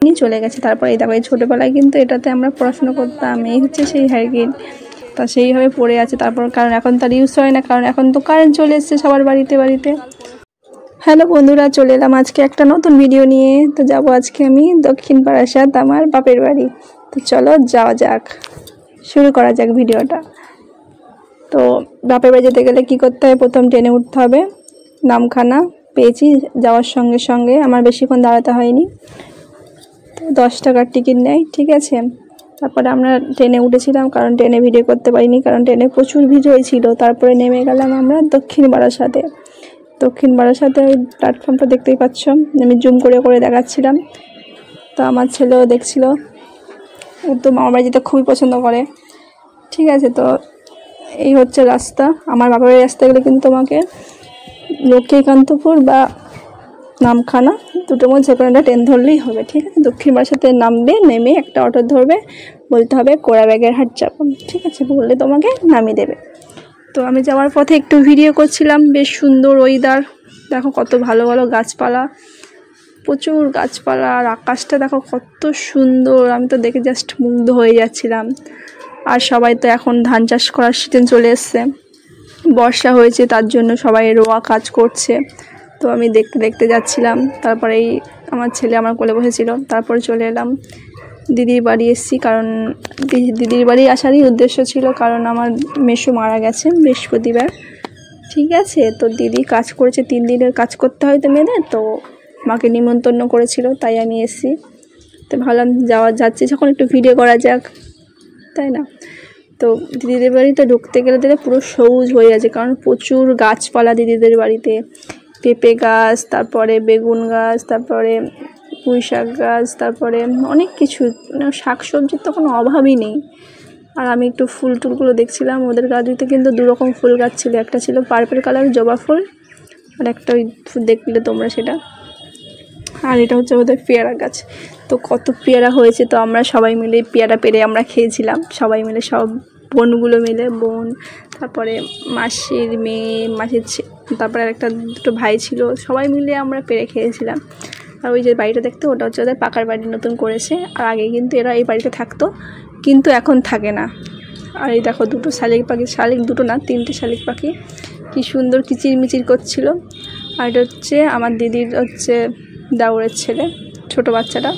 নিয়ে চলে গেছে। তারপরে এই দেখো এই ছোটোবেলায় কিন্তু এটাতে আমরা পড়াশোনা করতাম। এই হচ্ছে সেই হারিকেন, তা সেইভাবে পড়ে আছে। তারপর কারণ এখন তার ইউজ হয় না, কারণ এখন তো কারেন্ট চলে এসছে সবার বাড়িতে বাড়িতে। হ্যালো বন্ধুরা, চলে এলাম আজকে একটা নতুন ভিডিও নিয়ে। তো যাবো আজকে আমি দক্ষিণ বারাসাত আমার বাপের বাড়ি। তো চলো যাওয়া যাক, শুরু করা যাক ভিডিওটা। তো বাপের বাড়ি যেতে গেলে কী করতে হবে, প্রথম ট্রেনে উঠতে হবে। নামখানা পেয়েছি যাওয়ার সঙ্গে সঙ্গে, আমার বেশিক্ষণ দাঁড়াতে হয়নি। 10 টাকার টিকিট নেয়, ঠিক আছে। তারপরে আমরা ট্রেনে উঠেছিলাম, কারণ ট্রেনে ভিডিও করতে পারিনি, কারণ ট্রেনে প্রচুর ভিড় হয়েছিল। তারপরে নেমে গেলাম আমরা দক্ষিণ বারাসাতে। দক্ষিণ বারাসাতে ওই প্ল্যাটফর্মটা দেখতেই পাচ্ছ, আমি জুম করে করে দেখাচ্ছিলাম। তো আমার ছেলেও দেখছিল, ও তো মামার বাড়ি যেতে খুবই পছন্দ করে, ঠিক আছে। তো এই হচ্ছে রাস্তা, আমার বাবার বাড়ির রাস্তা গেলে কিন্তু তোমাকে লক্ষ্মীকান্তপুর বা নামখানা দুটোর মধ্যে যে কোনো একটা ট্রেন ধরলেই হবে, ঠিক আছে। দক্ষিণ বারাসাতে নামবে, নেমে একটা অটো ধরবে, বলতে হবে কোড়াবাগের হাট যাবো, ঠিক আছে, বললে তোমাকে নামিয়ে দেবে। তো আমি যাওয়ার পথে একটু ভিডিও করছিলাম, বেশ সুন্দর ওয়েদার, দেখো কত ভালো ভালো গাছপালা, প্রচুর গাছপালা, আর আকাশটা দেখো কত সুন্দর, আমি তো দেখে জাস্ট মুগ্ধ হয়ে যাচ্ছিলাম। আর সবাই তো এখন ধান চাষ করার সিজন চলে এসছে, বর্ষা হয়েছে, তার জন্য সবাই রোয়া কাজ করছে। তো আমি দেখতে দেখতে যাচ্ছিলাম। তারপরেই আমার ছেলে আমার কোলে বসেছিল। তারপরে চলে এলাম দিদির বাড়ি এসেছি, কারণ দিদির বাড়ি আসারই উদ্দেশ্য ছিল, কারণ আমার মেসো মারা গেছে বৃহস্পতিবার, ঠিক আছে। তো দিদি কাজ করেছে, 3 দিনের কাজ করতে হয় তো মেয়েদের, তো মাকে নিমন্ত্রণ করেছিল, তাই আমি এসেছি। তো ভাবলাম যাচ্ছি যখন একটু ভিডিও করা যাক, তাই না। তো দিদিদের বাড়িতে ঢুকতে গেলে দিলে পুরো সবুজ হয়ে আছে, কারণ প্রচুর গাছপালা দিদিদের বাড়িতে, পেঁপে গাছ, তারপরে বেগুন গাছ, তারপরে পুঁই শাক গাছ, তারপরে অনেক কিছু, মানে শাক সবজির তো কোনো অভাবই নেই। আর আমি একটু ফুল টুলগুলো দেখছিলাম, ওদের গাড়িতে কিন্তু 2 রকম ফুল গাছ ছিল, একটা ছিল পার্পল কালার জবা ফুল, আর একটা ওই দেখলে তোমরা সেটা, আর এটা হচ্ছে ওদের পেয়ারা গাছ। তো কত পেয়ারা হয়েছে, তো আমরা সবাই মিলে পেয়ারা পেরে আমরা খেয়েছিলাম, সবাই মিলে, সব বোনগুলো মিলে, বোন, তারপরে মাসির মেয়ে, মাসির তারপরে একটা 2টো ভাই ছিল, সবাই মিলে আমরা পেরে খেয়েছিলাম। আর ওই যে বাড়িটা দেখতে, ওটা হচ্ছে ওদের পাকার বাড়ি নতুন করেছে, আর আগে কিন্তু এরা এই বাড়িতে থাকতো, কিন্তু এখন থাকে না। আর এই দেখো 2টো শালিক পাখি, শালিক 2টো না 3টে শালিক পাখি, কি সুন্দর কিচিরমিচির করছিল। আর এটা হচ্ছে আমার দিদির হচ্ছে দাউরের ছেলে, ছোট বাচ্চাটা,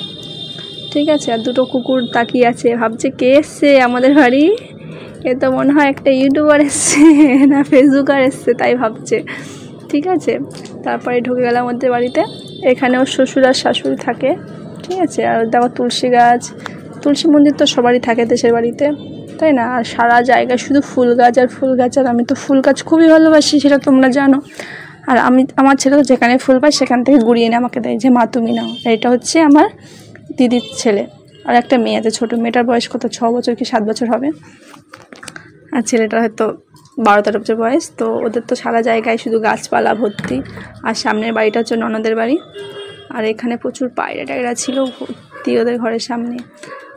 ঠিক আছে। আর 2টো কুকুর তাকিয়ে আছে, ভাবছে কে এসছে আমাদের বাড়ি, এ তো মনে হয় একটা ইউটিউবার এসছে না ফেসবুকার এসছে, তাই ভাবছে, ঠিক আছে। তারপরে ঢুকে গেলাম ওদের বাড়িতে, এখানে ওর শ্বশুর আর শাশুড়ি থাকে, ঠিক আছে। আর দেখো তুলসী গাছ, তুলসী মন্দির তো সবারই থাকে দেশের বাড়িতে, তাই না। আর সারা জায়গায় শুধু ফুল গাছ আর ফুল গাছ, আর আমি তো ফুল গাছ খুবই ভালোবাসি, সেটা তোমরা জানো। আর আমার ছেলে তো যেখানে ফুল পায় সেখান থেকে গুড়িয়ে এনে আমাকে দেয়, যে মা তুমি নাও। এটা হচ্ছে আমার দিদির ছেলে, আর একটা মেয়ে আছে ছোটো, মেয়েটার বয়স কত 6 বছর কি 7 বছর হবে, আর ছেলেটার হয়তো 12-13 বছর বয়স। তো ওদের তো সারা জায়গায় শুধু গাছপালা ভর্তি। আর সামনের বাড়িটা হচ্ছে ননদের বাড়ি, আর এখানে প্রচুর পায়রা টায়রা ছিল ভর্তি ওদের ঘরের সামনে।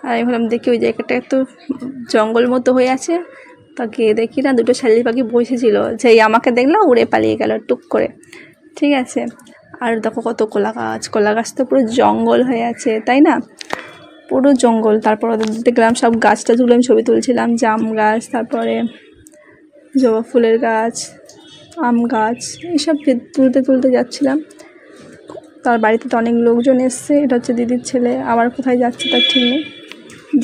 আর আমি ভাবলাম দেখি ওই জায়গাটা একটু জঙ্গল মতো হয়ে আছে, তা গিয়ে দেখি না 2টো শালিক পাখি বসেছিল, যেই আমাকে দেখলাম উড়ে পালিয়ে গেল টুক করে, ঠিক আছে। আর দেখো কত কলা গাছ, কলা গাছ তো পুরো জঙ্গল হয়ে আছে, তাই না, পুরো জঙ্গল। তারপর ওদের দেখলাম সব গাছ টাছগুলো আমি ছবি তুলছিলাম, জাম গাছ, তারপরে জবা ফুলের গাছ, আম গাছ, এইসব তুলতে তুলতে যাচ্ছিলাম। তার বাড়িতে তো অনেক লোকজন এসছে, এটা হচ্ছে দিদির ছেলে, আবার কোথায় যাচ্ছে তার ঠিক নেই,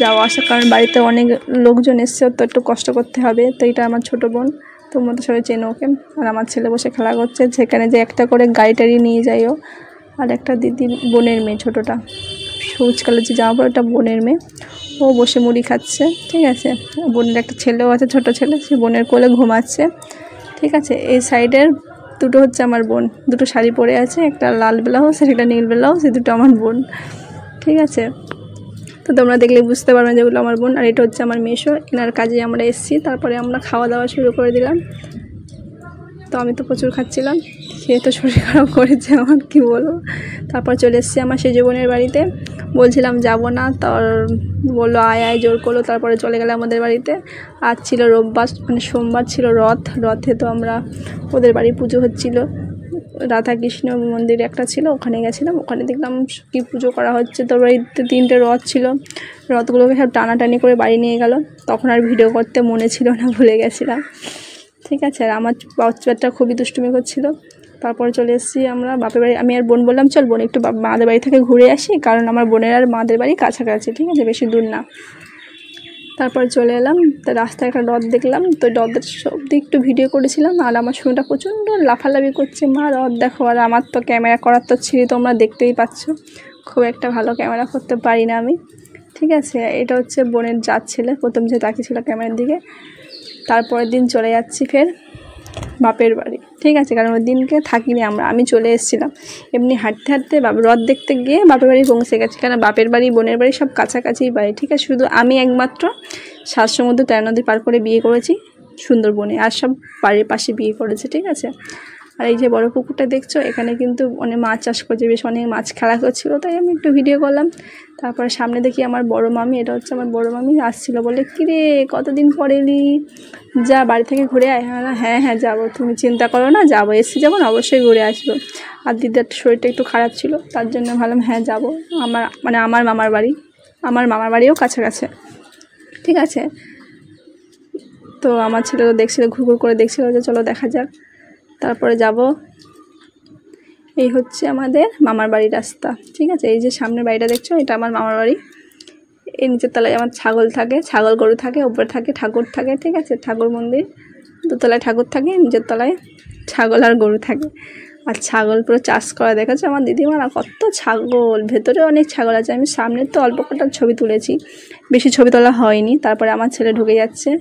যাওয়া আসা, কারণ বাড়িতে অনেক লোকজন এসছে, তো একটু কষ্ট করতে হবে। তো এটা আমার ছোটো বোন, তোমরা তো সবাই চেনো ওকে। আর আমার ছেলে বসে খেলা করছে, সেখানে যে একটা করে গাড়ি টাড়ি নিয়ে যাইও। আর একটা দিদির বোনের মেয়ে ছোটোটা, সবুজ কালার যে জামা পরে, একটা বোনের মেয়ে, ও বসে মুড়ি খাচ্ছে, ঠিক আছে। বোনের একটা ছেলেও আছে, ছোটো ছেলে, সে বোনের কোলে ঘুমাচ্ছে, ঠিক আছে। এই সাইডের 2টো হচ্ছে আমার বোন, 2টো শাড়ি পরে আছে, একটা লাল ব্লাউজ আর একটা নীল ব্লাউজ, এই 2টো আমার বোন, ঠিক আছে। তো তোমরা দেখলে বুঝতে পারবে যেগুলো আমার বোন। আর এটা হচ্ছে আমার মেসো, এনার কাজে আমরা এসেছি। তারপরে আমরা খাওয়া দাওয়া শুরু করে দিলাম। তো আমি তো প্রচুর খাচ্ছিলাম, সে তো শরীর খারাপ করেছে আমার, কি বলবো। তারপর চলে এসেছি আমার সেজ বোনের বাড়িতে, বলছিলাম যাব না, তার বললো আয় আয়, জোর করলো। তারপরে চলে গেলাম আমাদের বাড়িতে। আজ ছিল রোববার, মানে সোমবার ছিল রথে, তো আমরা ওদের বাড়ি পুজো হচ্ছিলো, রাধাকৃষ্ণ মন্দির একটা ছিল, ওখানে গেছিলাম। ওখানে দেখলাম কি পুজো করা হচ্ছে। তো বাড়িতে 3টে রথ ছিল, রথগুলোকে সব টানাটানি করে বাড়ি নিয়ে গেল। তখন আর ভিডিও করতে মনে ছিল না, ভুলে গেছিলাম। ঠিক আছে, আর আমার বাচ্চাটা খুবই দুষ্টুমি করছিল। তারপরে চলে এসেছি আমরা বাপের বাড়ি। আমি আর বোন বললাম চল বোন একটু মাদের বাড়ি থেকে ঘুরে আসি, কারণ আমার বোনের আর মাদের বাড়ি কাছাকাছি, ঠিক আছে, বেশি দূর না। তারপরে চলে এলাম, তো রাস্তায় একটা রথ দেখলাম, তো রথের সব দিক একটু ভিডিও করেছিলাম। আর আমার শোনটা প্রচণ্ড লাফালাফি করছে, মা রথ দেখো। আর আমার তো ক্যামেরা করার তো ছিঁড়ি, তোমরা দেখতেই পাচ্ছ, খুব একটা ভালো ক্যামেরা করতে পারি না আমি। ঠিক আছে, এটা হচ্ছে বোনের জাত ছেলে, প্রথম যে তাকিয়েছিল ক্যামেরার দিকে। তারপরের দিন চলে যাচ্ছি ফের বাপের বাড়ি। ঠিক আছে, কারণ ওই দিনকে থাকিনি আমি চলে এসেছিলাম। এমনি হাঁটতে হাঁটতে রথ দেখতে গিয়ে বাপের বাড়ি পৌঁছে গেছি, কারণ বাপের বাড়ি বোনের বাড়ি সব কাছাকাছি বাড়ি। ঠিক আছে, শুধু আমি একমাত্র 7 সমুদ্র 13 নদী পার করে বিয়ে করেছি সুন্দরবনে, আর সব বাড়ির পাশে বিয়ে করেছে। ঠিক আছে, আর এই যে বড় পুকুরটা দেখছো, এখানে কিন্তু অনেক মাছ চাষ করছে, বেশ অনেক মাছ খেলা করছিলো, তাই আমি একটু ভিডিও করলাম। তারপরে সামনে দেখি আমার বড় মামি, এটা হচ্ছে আমার বড় মামি, আসছিলো, বলে কিরে কতদিন পরে এলি, যা বাড়ি থেকে ঘুরে আয়। হ্যাঁ হ্যাঁ যাবো, তুমি চিন্তা করো না, যাবো, এসছি যখন অবশ্যই ঘুরে আসবো। আর দিদার শরীরটা একটু খারাপ ছিল, তার জন্য ভাবলাম হ্যাঁ যাবো। আমার মামার বাড়িও কাছাকাছি। ঠিক আছে, তো আমার ছেলে তো দেখছিল, ঘুরঘুর করে দেখছিল যে চলো দেখা যাক। তারপরে যাব। এই হচ্ছে আমাদের মামার বাড়ির রাস্তা। ঠিক আছে, এই যে সামনের বাড়িটা দেখছো, এটা আমার মামার বাড়ি। এই নিচের তলায় আমার ছাগল থাকে, ছাগল গরু থাকে, উপরে থাকে ঠাকুর থাকে। ঠিক আছে, ঠাকুর মন্দির, দোতলায় ঠাকুর থাকে, নিচের তলায় ছাগল আর গরু থাকে। আর ছাগল পুরো চাষ করা দেখেছো আমার দিদিমারা, কত ছাগল, ভেতরে অনেক ছাগল আছে। আমি সামনে তো অল্প কটা ছবি তুলেছি, বেশি ছবি তোলা হয়নি। তারপরে আমার ছেলে ঢুকে যাচ্ছে,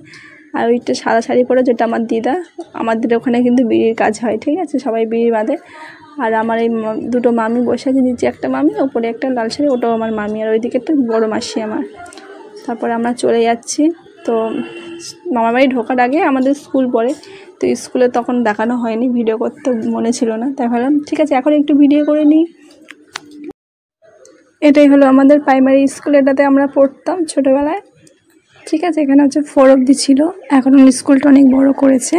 আর ওইটা সাদা শাড়ি পরে, যেটা আমার দিদা। আমাদের ওখানে কিন্তু বিড়ির কাজ হয়। ঠিক আছে, সবাই বিড়ি বাঁধে। আর আমার এই দুটো মামি বসে আছে, নিচে একটা মামি, ওপরে একটা লাল শাড়ি, ওটাও আমার মামি। আর ওইদিকে একটা বড় মাসি আমার। তারপরে আমরা চলে যাচ্ছি। তো মামার বাড়ি ঢোকার আগে আমাদের স্কুল পড়ে, তো স্কুলে তখন দেখানো হয়নি, ভিডিও করতে মনে ছিল না, তাই ভাবলাম ঠিক আছে এখন একটু ভিডিও করে নিই। এটাই হলো আমাদের প্রাইমারি স্কুল, এটাতে আমরা পড়তাম ছোটোবেলায়। ঠিক আছে, এখানে হচ্ছে 4 অবধি ছিল, এখন স্কুলটা অনেক বড় করেছে।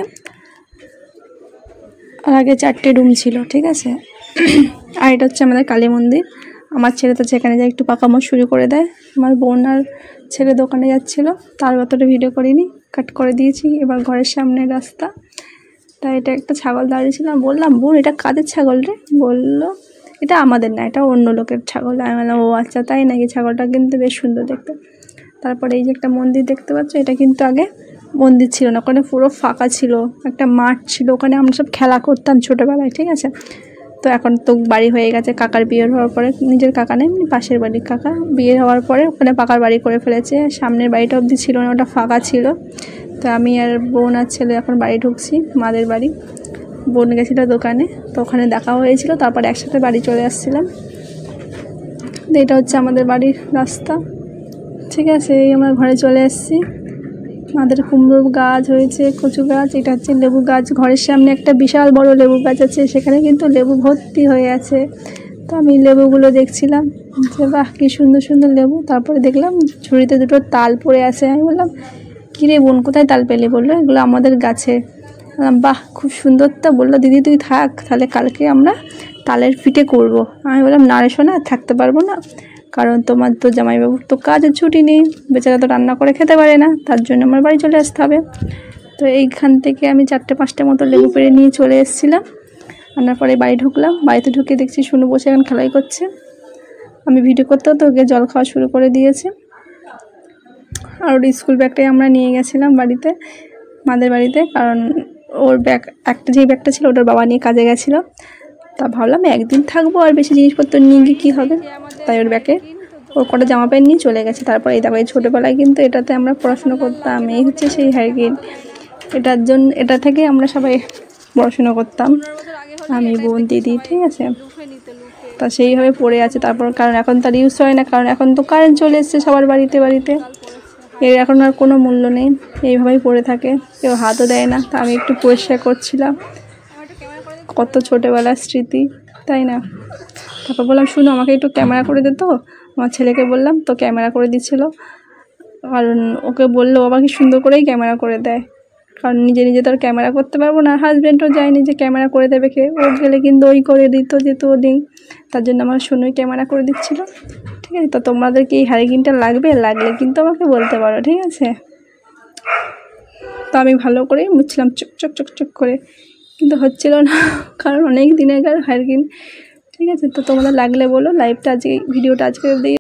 আর আগে 4টে রুম ছিল। ঠিক আছে, আর এটা হচ্ছে আমাদের কালী মন্দির। আমার ছেলে তো যেখানে যায় একটু পাকামো শুরু করে দেয়। আমার বোন আর ছেলে দোকানে যাচ্ছিলো, তার অতটা ভিডিও করিনি, কাট করে দিয়েছি। এবার ঘরের সামনে রাস্তা, তাই এটা একটা ছাগল দাঁড়িয়েছিলাম, বললাম বোন এটা কাদের ছাগল রে? বললো এটা আমাদের না, এটা অন্য লোকের ছাগল। আমি বললাম ও আচ্ছা তাই নাকি, ছাগলটা কিন্তু বেশ সুন্দর দেখতে। তারপরে এই যে একটা মন্দির দেখতে পাচ্ছ, এটা কিন্তু আগে মন্দির ছিল না, ওখানে পুরো ফাঁকা ছিল, একটা মাঠ ছিল, ওখানে আমরা সব খেলা করতাম ছোটোবেলায়। ঠিক আছে, তো এখন তো বাড়ি হয়ে গেছে, কাকার বিয়ে হওয়ার পরে, নিজের কাকা নেই পাশের বাড়ির কাকা, বিয়ে হওয়ার পরে ওখানে পাকার বাড়ি করে ফেলেছে। সামনের বাড়িটা অবধি ছিল না, ওটা ফাঁকা ছিল। তো আমি আর বোন আর ছেলে এখন বাড়ি ঢুকছি, মাদের বাড়ি। বোন গেছিলো দোকানে, তো ওখানে দেখা হয়েছিল, তারপর একসাথে বাড়ি চলে আসছিলাম। এটা হচ্ছে আমাদের বাড়ির রাস্তা। ঠিক আছে, এই আমরা ঘরে চলে এসেছি। আমাদের কুমড়োর গাছ হয়েছে, কচু গাছ, এটা হচ্ছে লেবু গাছ। ঘরের সামনে একটা বিশাল বড় লেবু গাছ আছে, সেখানে কিন্তু লেবু ভর্তি হয়ে আছে। তো আমি লেবুগুলো দেখছিলাম যে বাহ কী সুন্দর সুন্দর লেবু। তারপরে দেখলাম ঝুড়িতে 2টো তাল পড়ে আছে। আমি বললাম কিরে বোন কোথায় তাল পেলে? বললো এগুলো আমাদের গাছে। বাহ খুব সুন্দর। তো বললো দিদি তুই থাক, তাহলে কালকে আমরা তালের পিঠে করব। আমি বললাম না রে সোনা, থাকতে পারবো না, কারণ তোমার তো জামাইবাবুর তো কাজের ছুটি নেই, বেচারা তো রান্না করে খেতে পারে না, তার জন্য আমার বাড়ি চলে আসতে হবে। তো এইখান থেকে আমি 4টে-5টে মতো লেবু পেড়ে নিয়ে চলে এসেছিলাম। আনার পরে বাড়ি ঢুকলাম, বাড়িতে ঢুকে দেখছি শুনু বসে এখন খেলাই করছে। আমি ভিডিও করতেও তো ওকে জল খাওয়া শুরু করে দিয়েছে। আর ওর স্কুল ব্যাগটাই আমরা নিয়ে গেছিলাম বাড়িতে, মাদের বাড়িতে, কারণ ওর ব্যাগ একটা যেই ব্যাগটা ছিল ওটার বাবা নিয়ে কাজে গেছিলো। তা ভাবলাম একদিন থাকবো, আর বেশি জিনিসপত্র নিয়ে গিয়ে কী হবে, তাই ওর ব্যাগে ওর কটা জামা প্যান্ট নিয়ে চলে গেছে। তারপরে এই দেখো এই ছোটোবেলায় কিন্তু এটাতে আমরা পড়াশুনো করতাম। এই হচ্ছে সেই হাইকিন, এটা থেকে আমরা সবাই পড়াশুনো করতাম, আমি বোন দিদি। ঠিক আছে, তা সেইভাবে পড়ে আছে। তারপর কারণ এখন তার ইউজ হয় না, কারণ এখন তো কারেন্ট চলে এসছে সবার বাড়িতে বাড়িতে, এর এখন আর কোনো মূল্য নেই, এইভাবেই পড়ে থাকে, কেউ হাতও দেয় না। তা আমি একটু পরিষ্কার করছিলাম, কত ছোটোবেলার স্মৃতি, তাই না? তারপর বললাম শুনো আমাকে একটু ক্যামেরা করে দে। তো আমার ছেলেকে বললাম, তো ক্যামেরা করে দিচ্ছিলো, কারণ ওকে বললো বাবা কি সুন্দর করেই ক্যামেরা করে দেয়। কারণ নিজে নিজে তো আর ক্যামেরা করতে পারবো না, হাজব্যান্ডও যায়নি যে ক্যামেরা করে দেবে কে, ও গেলে কিন্তু ওই করে দিত, যেহেতু ও নেই, তার জন্য আমার সোনুই ক্যামেরা করে দিচ্ছিলো। ঠিক আছে, তো তোমাদের কি এই হ্যারিকেনটা লাগবে? লাগলে কিন্তু আমাকে বলতে পারো, ঠিক আছে। তো আমি ভালো করে মুছছিলাম চুক চুক চুক চুক করে, কিন্তু হচ্ছিল না, কারণ অনেক দিনের হ্যারিকেন। ঠিক আছে, তো তোমাদের লাগলে বলো। লাইভটা আজকে, ভিডিওটা আজকে